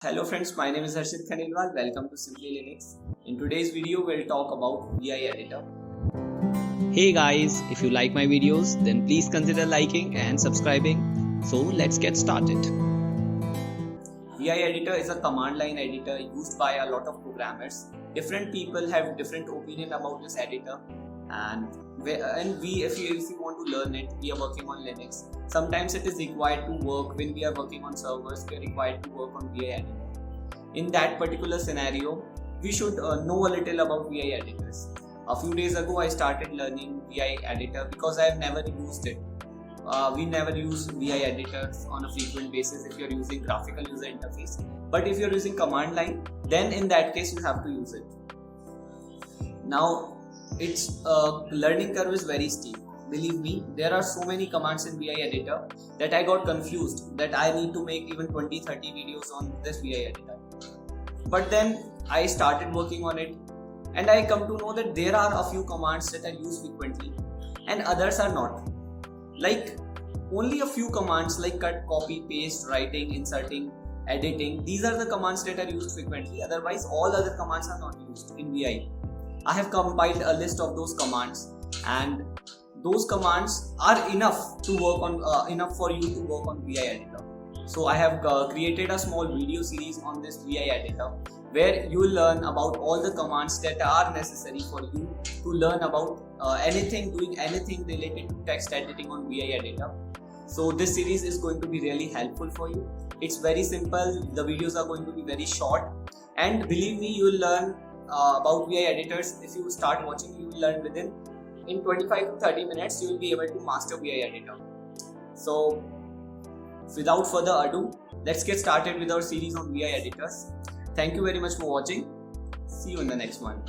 Hello friends, my name is Harshit Khanilwal. Welcome to Simply Linux. In today's video, we'll talk about VI editor. Hey guys, if you like my videos, then please consider liking and subscribing. So let's get started. VI editor is a command line editor used by a lot of programmers. Different people have different opinion about this editor, and if you want to learn it, we are working on Linux. Sometimes it is required to work when we are working on servers. We are required to work on VI editor. In that particular scenario, we should know a little about VI editors. A few days ago, I started learning VI editor because I have never used it. We never use VI editors on a frequent basis if you're using graphical user interface. But if you're using command line, then in that case you have to use it. Now, its learning curve is very steep. Believe me, there are so many commands in VI editor that I got confused that I need to make even 20-30 videos on this VI editor. But then I started working on it and I come to know that there are a few commands that are used frequently and others are not. Like only a few commands like cut, copy, paste, writing, inserting, editing. These are the commands that are used frequently. Otherwise, all other commands are not used in VI. I have compiled a list of those commands, and those commands are enough to work on, enough for you to work on VI editor. So I have created a small video series on this VI editor, where you will learn about all the commands that are necessary for you to learn about doing anything related to text editing on VI editor. So this series is going to be really helpful for you. It's very simple. The videos are going to be very short, and believe me, you will learn about VI editors. If you start watching, you will learn in 25 to 30 minutes. You will be able to master VI editor. So without further ado, let's get started with our series on VI editors. Thank you very much for watching. See you in the next one.